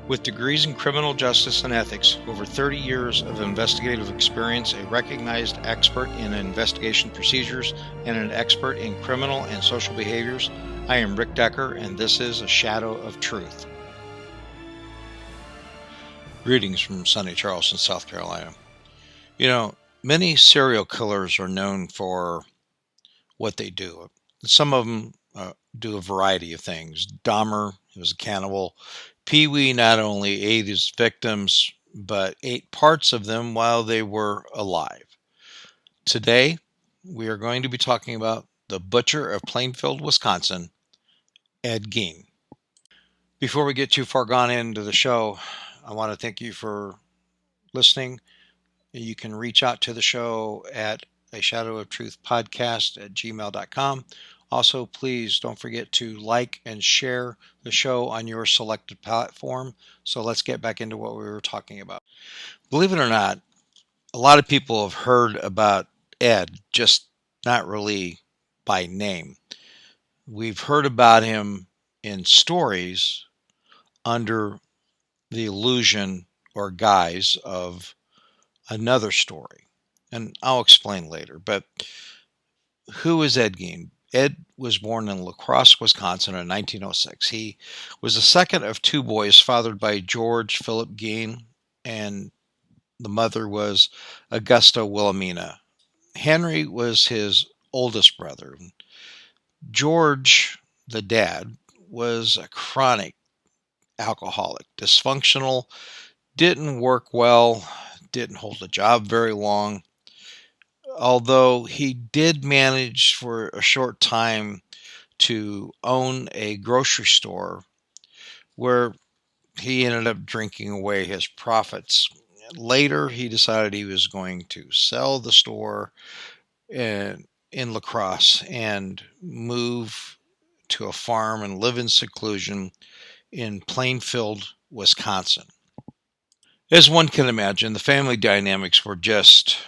With degrees in criminal justice and ethics, over 30 years of investigative experience, a recognized expert in investigation procedures, and an expert in criminal and social behaviors, I am Rick Decker, and this is A Shadow of Truth. Greetings from sunny Charleston, South Carolina. You know, many serial killers are known for what they do. Some of them do a variety of things. Dahmer, he was a cannibal. Pee-wee not only ate his victims, but ate parts of them while they were alive. Today, we are going to be talking about the butcher of Plainfield, Wisconsin, Ed Gein. Before we get too far gone into the show, I want to thank you for listening. You can reach out to the show at a shadow of truth podcast at gmail.com. Also, please don't forget to like and share the show on your selected platform. So let's get back into what we were talking about. Believe it or not, a lot of people have heard about Ed, just not really by name. We've heard about him in stories under the illusion or guise of another story. And I'll explain later. But who is Ed Gein? Ed was born in La Crosse, Wisconsin in 1906. He was the second of two boys fathered by George Philip Gein, and the mother was Augusta Wilhelmina. Henry was his oldest brother. George, the dad, was a chronic alcoholic, dysfunctional, didn't work well, didn't hold a job very long. Although he did manage for a short time to own a grocery store where he ended up drinking away his profits. Later, he decided he was going to sell the store in La Crosse and move to a farm and live in seclusion in Plainfield, Wisconsin. As one can imagine, the family dynamics were just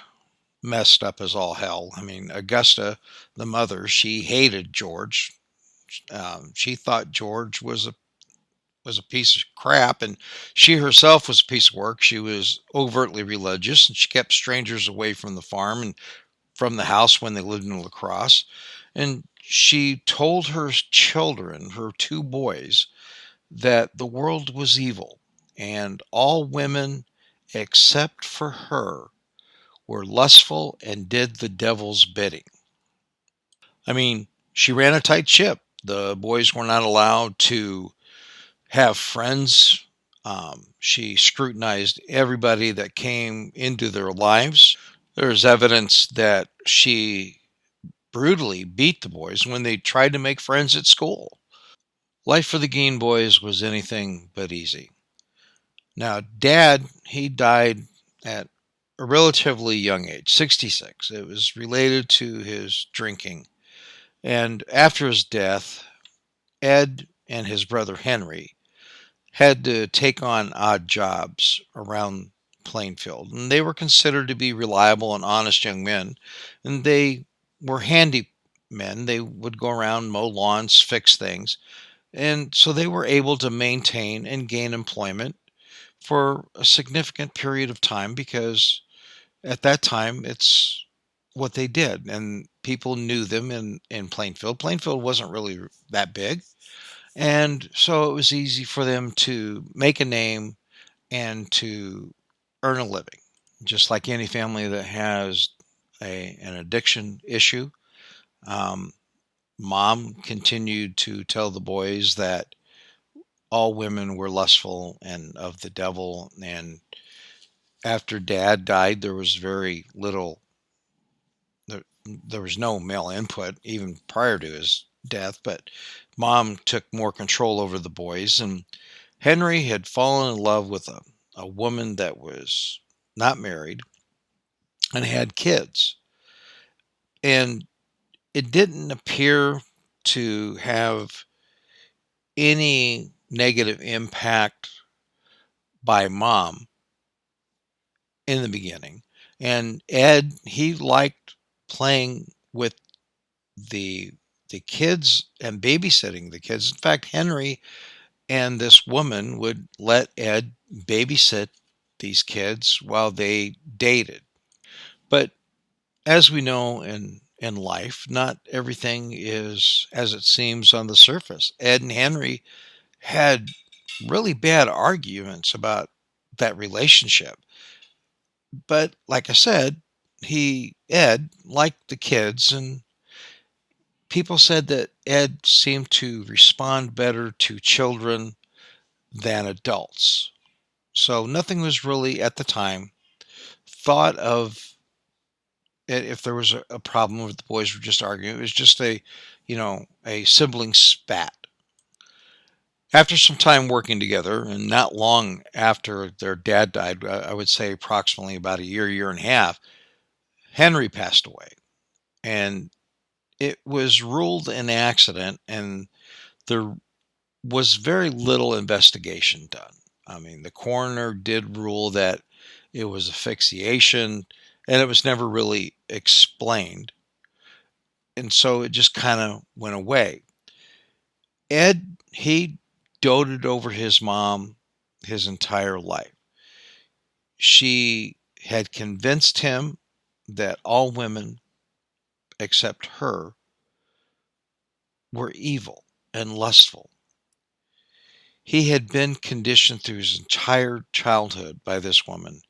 messed up as all hell. I mean, Augusta, the mother, she hated George. She thought George was a piece of crap, and she herself was a piece of work. She was overtly religious, and she kept strangers away from the farm and from the house when they lived in La Crosse. And she told her children, her two boys, that the world was evil, and all women except for her were lustful and did the devil's bidding. I mean, she ran a tight ship. The boys were not allowed to have friends. She scrutinized everybody that came into their lives. There's evidence that she brutally beat the boys when they tried to make friends at school. Life for the Gein boys was anything but easy. Now, Dad, he died at a relatively young age, 66. It was related to his drinking. And after his death, Ed and his brother Henry had to take on odd jobs around Plainfield. And they were considered to be reliable and honest young men. And they were handy men. They would go around, mow lawns, fix things. And so they were able to maintain and gain employment for a significant period of time because at that time it's what they did, and people knew them in Plainfield. Plainfield wasn't really that big, and so it was easy for them to make a name and to earn a living, just like any family that has an addiction issue. Mom continued to tell the boys that all women were lustful and of the devil, and after Dad died, there was very little, there was no male input even prior to his death, but Mom took more control over the boys, and Henry had fallen in love with a woman that was not married and had kids. And it didn't appear to have any negative impact by Mom in the beginning. And Ed, he liked playing with the kids and babysitting the kids. In fact, Henry And this woman would let Ed babysit these kids while they dated. But as we know in life, not everything is as it seems on the surface. Ed and Henry had really bad arguments about that relationship. But like I said, Ed liked the kids, and people said that Ed seemed to respond better to children than adults. So nothing was really at the time thought of if there was a problem with the boys were just arguing. It was just a sibling spat. After some time working together, and not long after their dad died, I would say approximately about a year and a half, Henry passed away. And it was ruled an accident, and there was very little investigation done. I mean, the coroner did rule that it was asphyxiation, and it was never really explained. And so it just kind of went away. Ed, he doted over his mom his entire life. She had convinced him that all women except her were evil and lustful. He had been conditioned through his entire childhood by this woman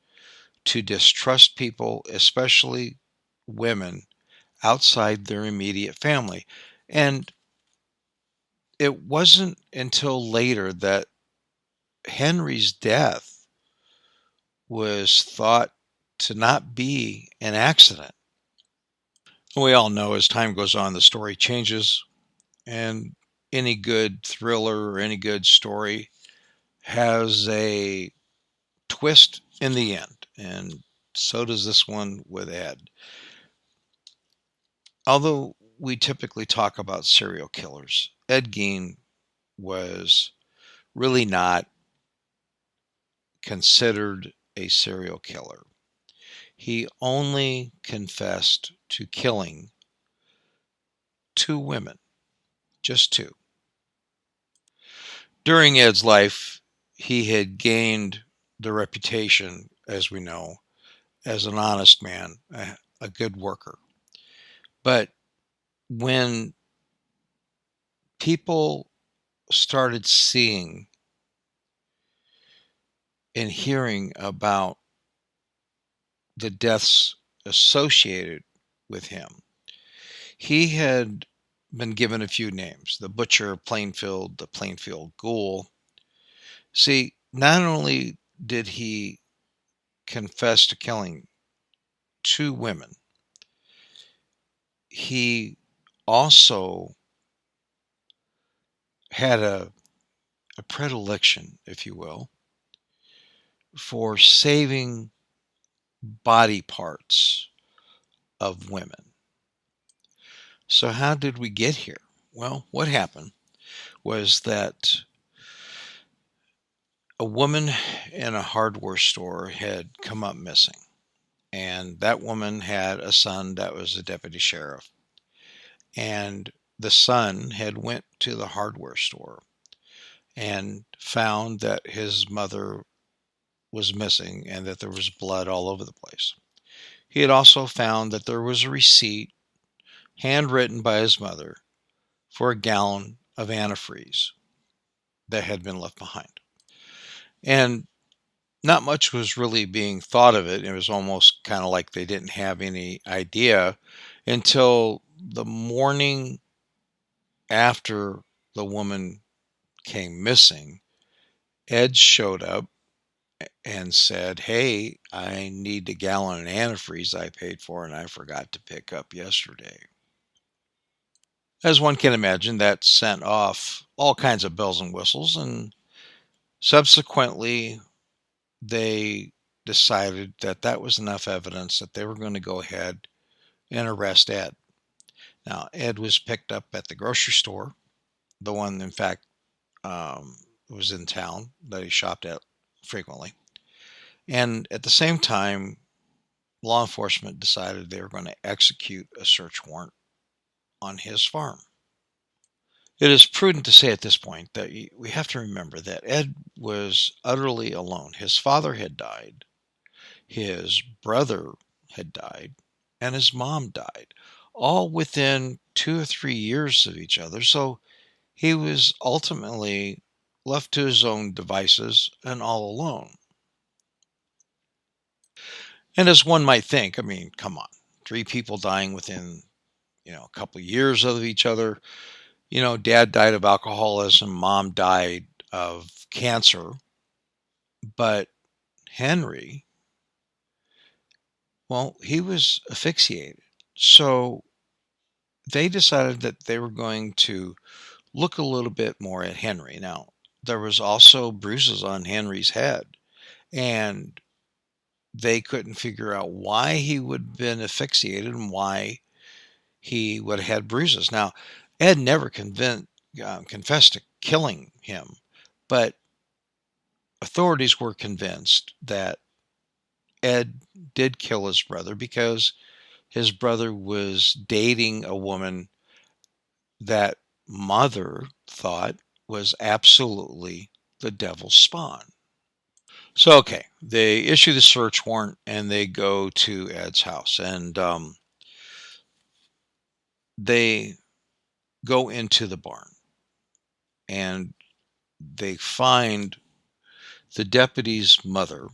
to distrust people, especially women outside their immediate family. And it wasn't until later that Henry's death was thought to not be an accident. We all know as time goes on, the story changes, and any good thriller or any good story has a twist in the end. And so does this one with Ed. Although we typically talk about serial killers, Ed Gein was really not considered a serial killer. He only confessed to killing 2 women, just 2. During Ed's life, he had gained the reputation, as we know, as an honest man, a good worker. But when people started seeing and hearing about the deaths associated with him, he had been given a few names: the Butcher of Plainfield, the Plainfield Ghoul. See, not only did he confess to killing 2 women, he also had a predilection, if you will, for saving body parts of women. So, how did we get here? Well, what happened was that a woman in a hardware store had come up missing, and that woman had a son that was a deputy sheriff, and the son had went to the hardware store and found that his mother was missing and that there was blood all over the place. He had also found that there was a receipt handwritten by his mother for a gallon of antifreeze that had been left behind. And not much was really being thought of it. It was almost kind of like they didn't have any idea until the morning after the woman came missing. Ed showed up and said, "Hey, I need a gallon of antifreeze I paid for and I forgot to pick up yesterday." As one can imagine, that sent off all kinds of bells and whistles, and subsequently they decided that that was enough evidence that they were going to go ahead and arrest Ed. Now, Ed was picked up at the grocery store, the one, in fact, was in town that he shopped at frequently. And at the same time, law enforcement decided they were going to execute a search warrant on his farm. It is prudent to say at this point that we have to remember that Ed was utterly alone. His father had died, his brother had died, and his mom died, all within 2 or 3 years of each other. So he was ultimately left to his own devices and all alone. And as one might think, I mean, come on, three people dying within, a couple years of each other. Dad died of alcoholism, mom died of cancer, but Henry, well, he was asphyxiated. So they decided that they were going to look a little bit more at Henry. Now, there was also bruises on Henry's head, and they couldn't figure out why he would have been asphyxiated and why he would have had bruises. Now, Ed never confessed to killing him, but authorities were convinced that Ed did kill his brother because his brother was dating a woman that mother thought was absolutely the devil's spawn. So, okay, they issue the search warrant and they go to Ed's house, and they go into the barn and they find the deputy's mother,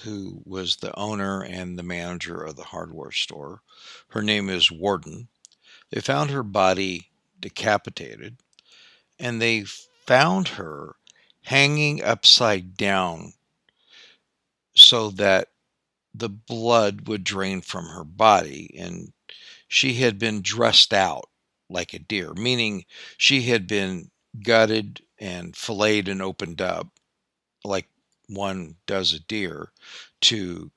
who was the owner and the manager of the hardware store. Her name is Warden. They found her body decapitated, and they found her hanging upside down so that the blood would drain from her body. And she had been dressed out like a deer, meaning she had been gutted and filleted and opened up like one does a deer to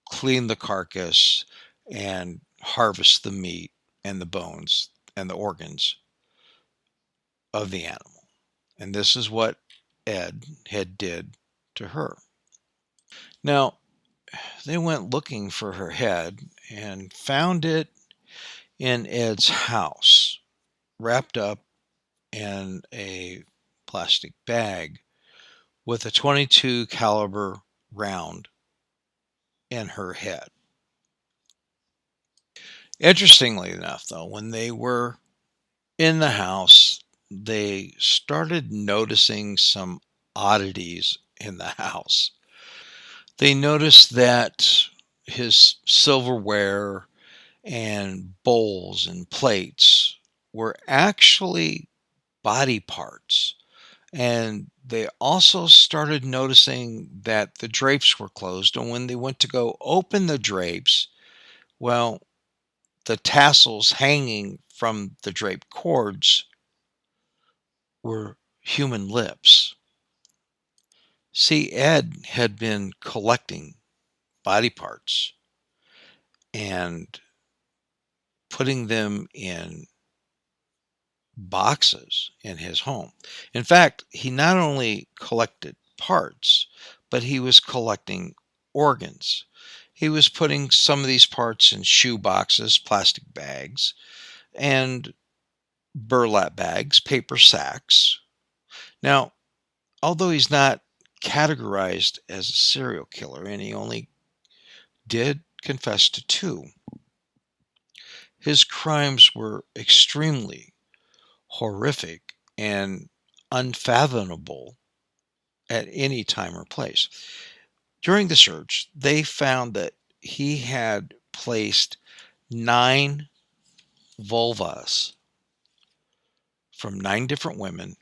clean the carcass and harvest the meat and the bones and the organs of the animal. And this is what Ed had did to her. Now, they went looking for her head and found it in Ed's house, wrapped up in a plastic bag with a 22 caliber round in her head. Interestingly enough, though, when they were in the house, they started noticing some oddities in the house. They noticed that his silverware and bowls and plates were actually body parts. And they also started noticing that the drapes were closed. And when they went to go open the drapes, well, the tassels hanging from the draped cords were human lips. See, Ed had been collecting body parts and putting them in boxes in his home. In fact, he not only collected parts, but he was collecting organs. He was putting some of these parts in shoe boxes, plastic bags, and burlap bags, paper sacks. Now, although he's not categorized as a serial killer and he only did confess to two, his crimes were extremely horrific and unfathomable at any time or place. During the search, they found that he had placed 9 vulvas from 9 different women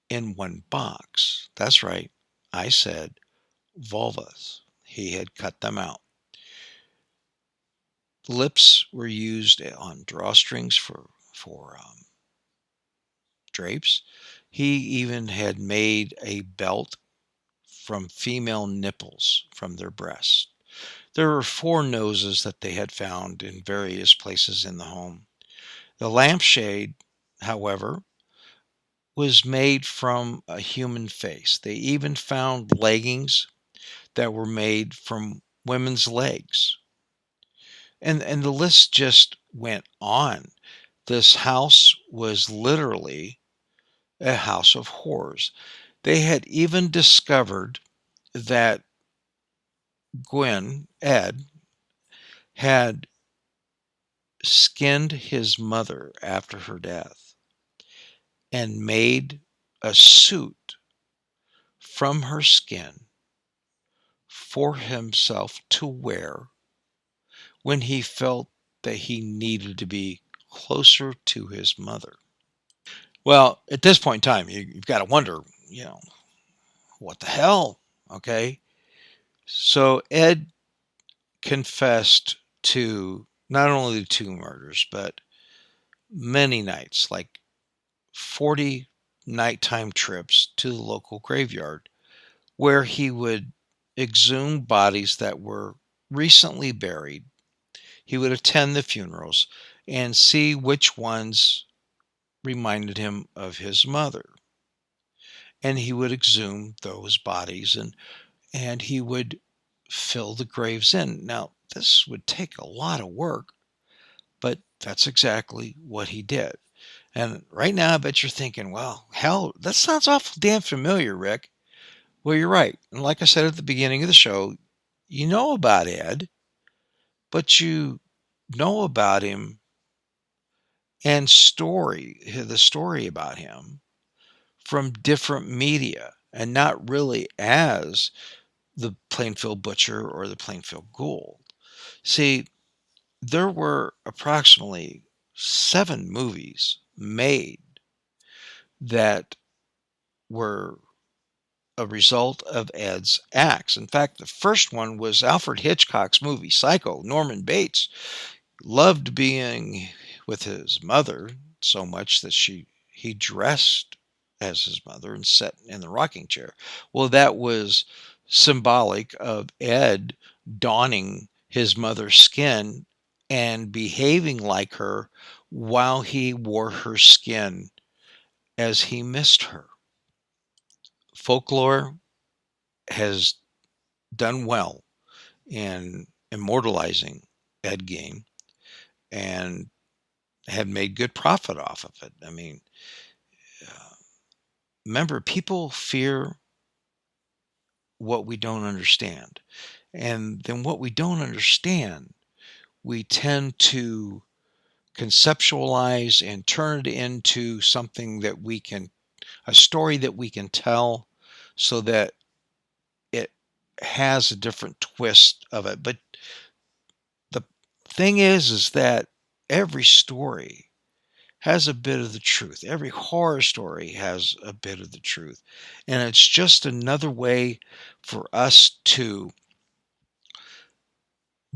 in one box. That's right. I said vulvas. He had cut them out. The lips were used on drawstrings for drapes. He even had made a belt from female nipples from their breasts. There were 4 noses that they had found in various places in the home. The lampshade, however, was made from a human face. They even found leggings that were made from women's legs. And the list just went on. This house was literally a house of horrors. They had even discovered that Ed, had skinned his mother after her death and made a suit from her skin for himself to wear when he felt that he needed to be closer to his mother. Well, at this point in time, you've got to wonder, you know, what the hell? Okay. So Ed confessed to not only the two murders, but many nights, like 40 nighttime trips to the local graveyard, where he would exhume bodies that were recently buried. He would attend the funerals and see which ones reminded him of his mother. And he would exhume those bodies, and he would fill the graves in. Now, this would take a lot of work, but that's exactly what he did. And right now, I bet you're thinking, well, hell, that sounds awful damn familiar, Rick. Well, you're right. And like I said at the beginning of the show, you know about Ed, but you know about him and the story about him from different media and not really as the Plainfield Butcher or the Plainfield Ghoul. See, there were approximately 7 movies made that were a result of Ed's acts. In fact, the first one was Alfred Hitchcock's movie Psycho. Norman Bates loved being with his mother so much that he dressed as his mother and sat in the rocking chair. Well, that was symbolic of Ed donning his mother's skin and behaving like her while he wore her skin as he missed her. Folklore has done well in immortalizing Ed Gein and had made good profit off of it. I mean, uh, remember, people fear what we don't understand. And then what we don't understand, we tend to conceptualize and turn it into something that a story that we can tell so that it has a different twist of it. But the thing is that every story has a bit of the truth. Every horror story has a bit of the truth. And it's just another way for us to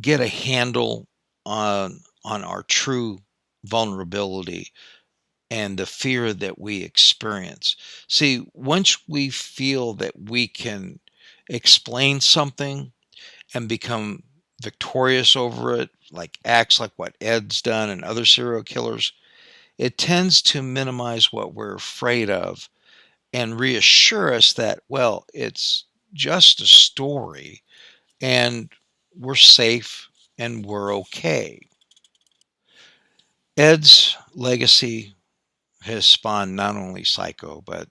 get a handle on our true vulnerability and the fear that we experience. See, once we feel that we can explain something and become victorious over it, like acts like what Ed's done and other serial killers, it tends to minimize what we're afraid of and reassure us that, well, it's just a story and we're safe and we're okay. Ed's legacy has spawned not only Psycho, but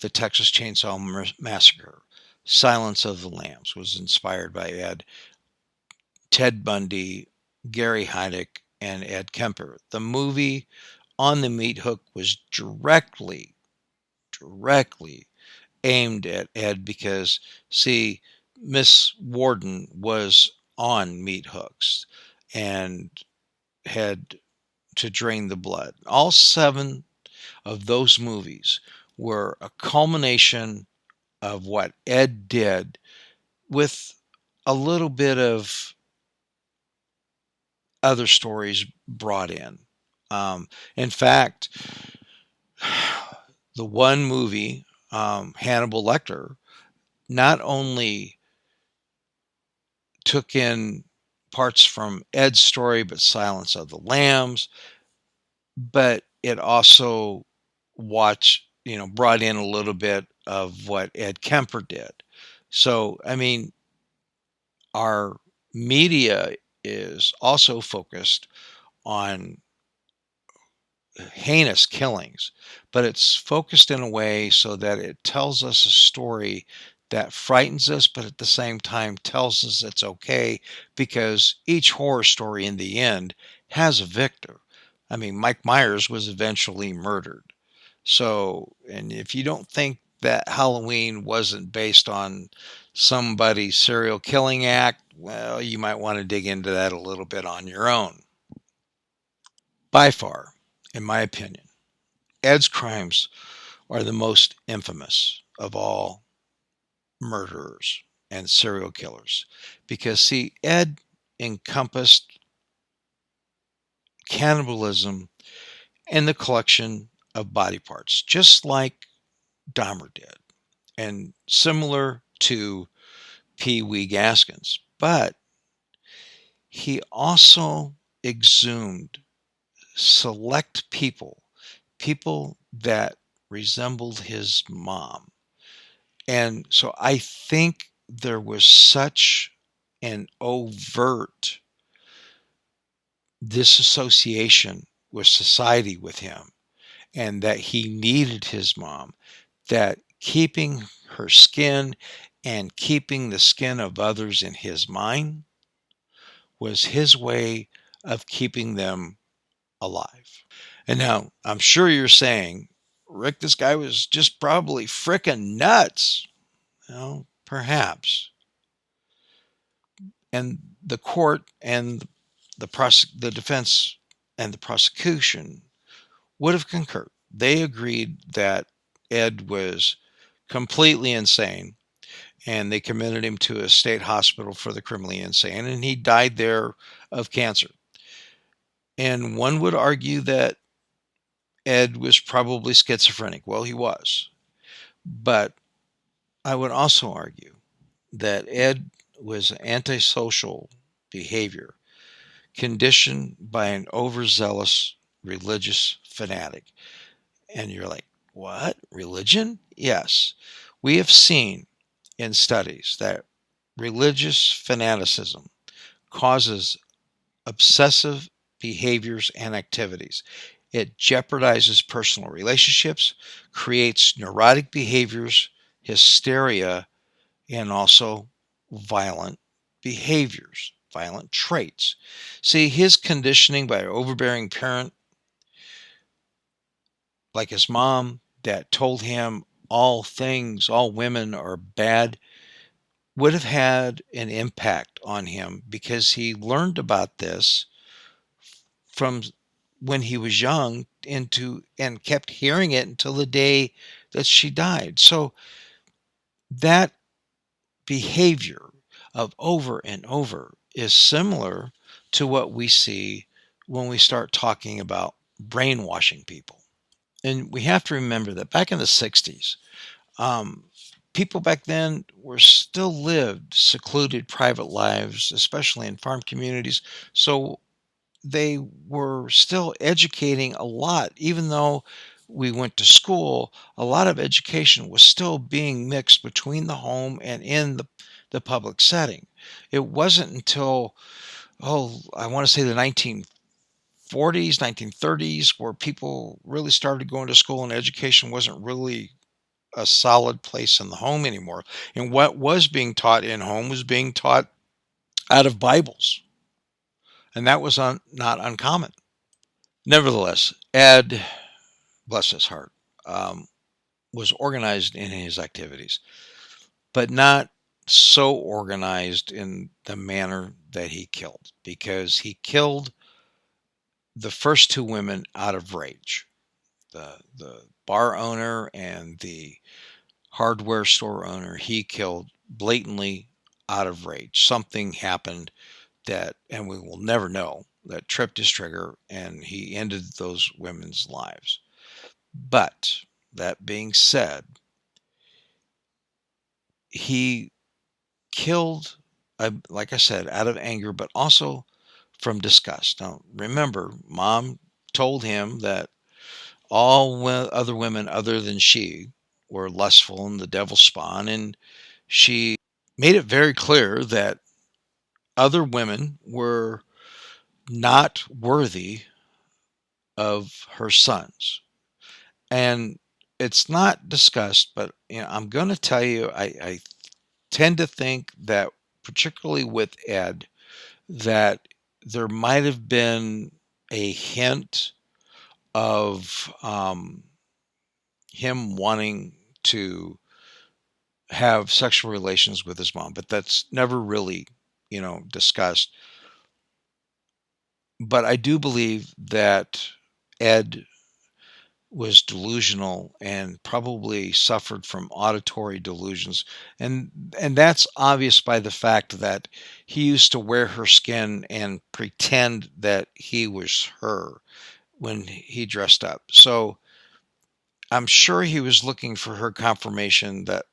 the Texas Chainsaw Massacre. Silence of the Lambs was inspired by Ed. Ted Bundy, Gary Heineck, and Ed Kemper. The movie On the Meat Hook was directly aimed at Ed because, see, Miss Warden was on meat hooks and had to drain the blood. All 7 of those movies were a culmination of what Ed did with a little bit of other stories brought in. In fact, the one movie, Hannibal Lecter, not only took in parts from Ed's story, but Silence of the Lambs, but it also brought in a little bit of what Ed Kemper did. So, I mean, our media is also focused on heinous killings, but it's focused in a way so that it tells us a story that frightens us, but at the same time tells us it's okay, because each horror story in the end has a victor. I mean, Mike Myers was eventually murdered. So, and if you don't think that Halloween wasn't based on somebody's serial killing act, well, you might want to dig into that a little bit on your own. By far, in my opinion, Ed's crimes are the most infamous of all murderers and serial killers. Because, see, Ed encompassed cannibalism and the collection of body parts, just like Dahmer did, and similar to Pee Wee Gaskins. But he also exhumed select people, people that resembled his mom. And so I think there was such an overt disassociation with society with him, and that he needed his mom, that keeping her skin and keeping the skin of others in his mind was his way of keeping them alive. And now I'm sure you're saying, Rick, this guy was just probably frickin' nuts. Well, perhaps. And the court and the defense and the prosecution would have concurred. They agreed that Ed was completely insane, and they committed him to a state hospital for the criminally insane, and he died there of cancer. And one would argue that Ed was probably schizophrenic. Well, he was. But I would also argue that Ed was antisocial behavior conditioned by an overzealous religious fanatic. And you're like, what? Religion? Yes. We have seen in studies that religious fanaticism causes obsessive behaviors and activities. It jeopardizes personal relationships, creates neurotic behaviors, hysteria, and also violent behaviors, violent traits. See, his conditioning by an overbearing parent, like his mom, that told him all women are bad, would have had an impact on him, because he learned about this from when he was young and kept hearing it until the day that she died. So that behavior of over and over is similar to what we see when we start talking about brainwashing people. And we have to remember that back in the 60s, um, people back then were still lived secluded private lives, especially in farm communities. So they were still educating a lot, even though we went to school. A lot of education was still being mixed between the home and in the public setting. It wasn't until, I want to say the 1940s, 1930s, where people really started going to school and education wasn't really a solid place in the home anymore. And what was being taught in home was being taught out of Bibles. And that was not uncommon. Nevertheless, Ed, bless his heart, was organized in his activities, but not so organized in the manner that he killed, because he killed the first two women out of rage. The bar owner and the hardware store owner, he killed blatantly out of rage. Something happened that, and we will never know, that tripped his trigger, and he ended those women's lives. But that being said, he killed, like I said, out of anger, but also from disgust. Now, remember, mom told him that all other women other than she were lustful and the devil's spawn, and she made it very clear that other women were not worthy of her sons. And it's not discussed, but I'm going to tell you, I tend to think that, particularly with Ed, that there might have been a hint of him wanting to have sexual relations with his mom, but that's never really, discussed. But I do believe that Ed was delusional and probably suffered from auditory delusions, and that's obvious by the fact that he used to wear her skin and pretend that he was her when he dressed up. So I'm sure he was looking for her confirmation that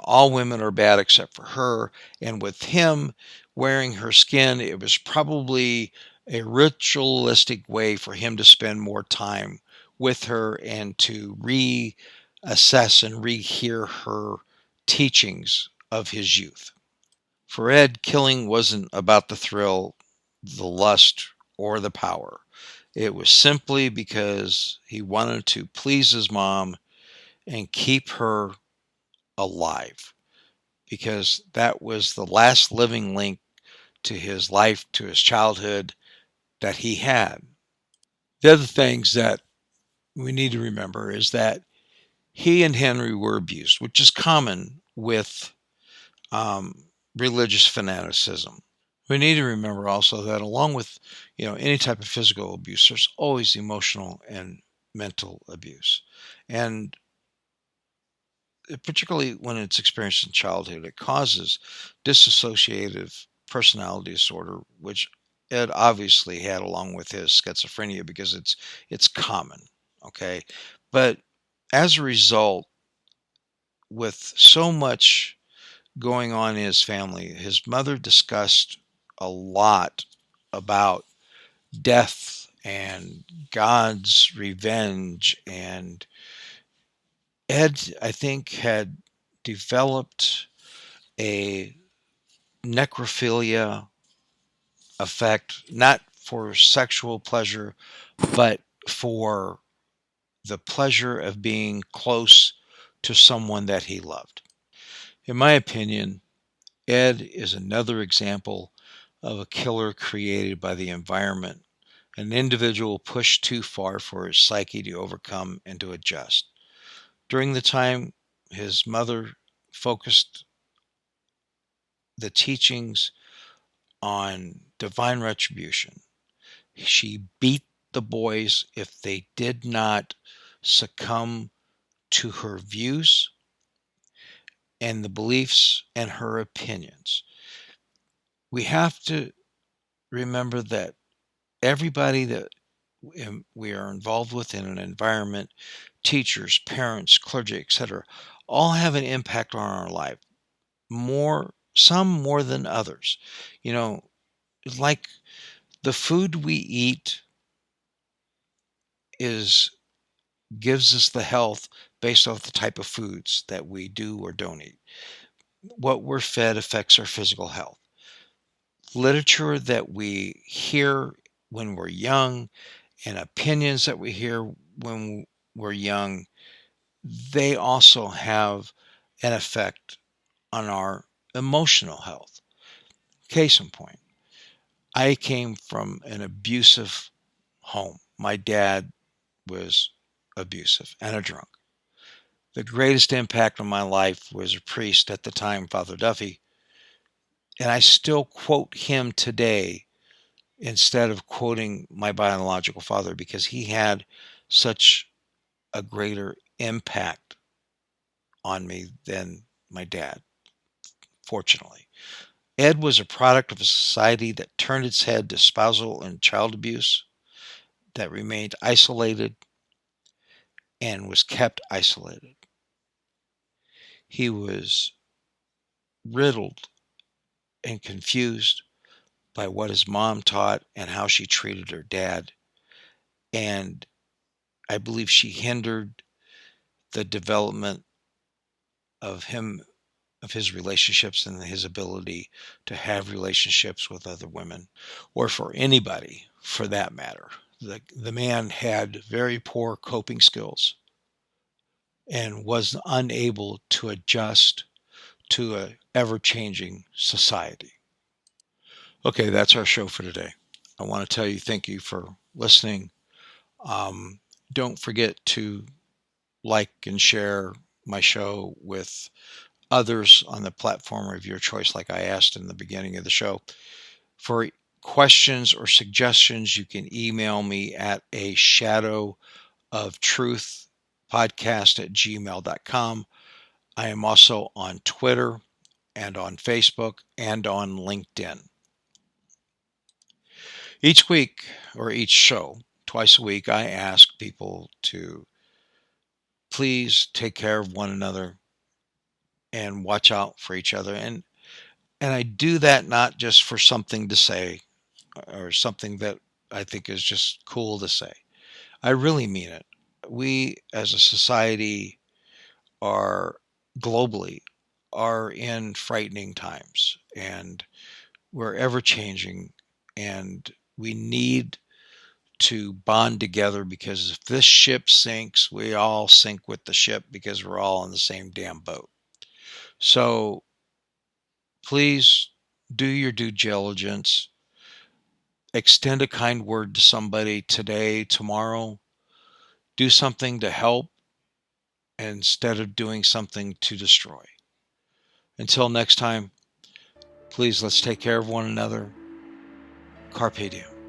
all women are bad except for her. And with him wearing her skin, it was probably a ritualistic way for him to spend more time with her and to reassess and rehear her teachings of his youth. For Ed, killing wasn't about the thrill, the lust, or the power. It was simply because he wanted to please his mom and keep her alive, because that was the last living link to his life, to his childhood that he had. The other things that we need to remember is that he and Henry were abused, which is common with religious fanaticism. We need to remember also that along with any type of physical abuse, there's always emotional and mental abuse. And particularly when it's experienced in childhood, it causes dissociative personality disorder, which Ed obviously had along with his schizophrenia because it's common. Okay, but as a result, with so much going on in his family, his mother discussed a lot about death and God's revenge, and Ed, I think, had developed a necrophilia effect, not for sexual pleasure, but for the pleasure of being close to someone that he loved. In my opinion, Ed is another example of a killer created by the environment, an individual pushed too far for his psyche to overcome and to adjust. During the time his mother focused the teachings on divine retribution, she beat the boys if they did not succumb to her views and the beliefs and her opinions. We have to remember that everybody that we are involved with in an environment, teachers, parents, clergy, etc., all have an impact on our life. Some more than others. You know, like the food we eat is gives us the health based off the type of foods that we do or don't eat. What we're fed affects our physical health. Literature that we hear when we're young and opinions that we hear when we're young, they also have an effect on our emotional health. Case in point, I came from an abusive home. My dad was abusive and a drunk. The greatest impact on my life was a priest at the time, Father Duffy, and I still quote him today instead of quoting my biological father because he had such a greater impact on me than my dad, fortunately. Ed was a product of a society that turned its head to spousal and child abuse, that remained isolated and was kept isolated. He was riddled and confused by what his mom taught and how she treated her dad. And I believe she hindered the development of his relationships and his ability to have relationships with other women, or for anybody for that matter. the man had very poor coping skills and was unable to adjust to a ever-changing society. Okay, that's our show for today. I want to tell you thank you for listening. Don't forget to like and share my show with others on the platform of your choice, like I asked in the beginning of the show. For questions or suggestions, you can email me at a shadow of truth podcast@gmail.com. I am also on Twitter and on Facebook and on LinkedIn. Each week, or each show, twice a week, I ask people to please take care of one another and watch out for each other. And I do that not just for something to say or something that I think is just cool to say. I really mean it. We as a society are globally are in frightening times, and we're ever changing, and we need to bond together, because if this ship sinks, we all sink with the ship because we're all in the same damn boat. So please do your due diligence. Extend a kind word to somebody today, tomorrow. Do something to help instead of doing something to destroy. Until next time, please let's take care of one another. Carpe diem.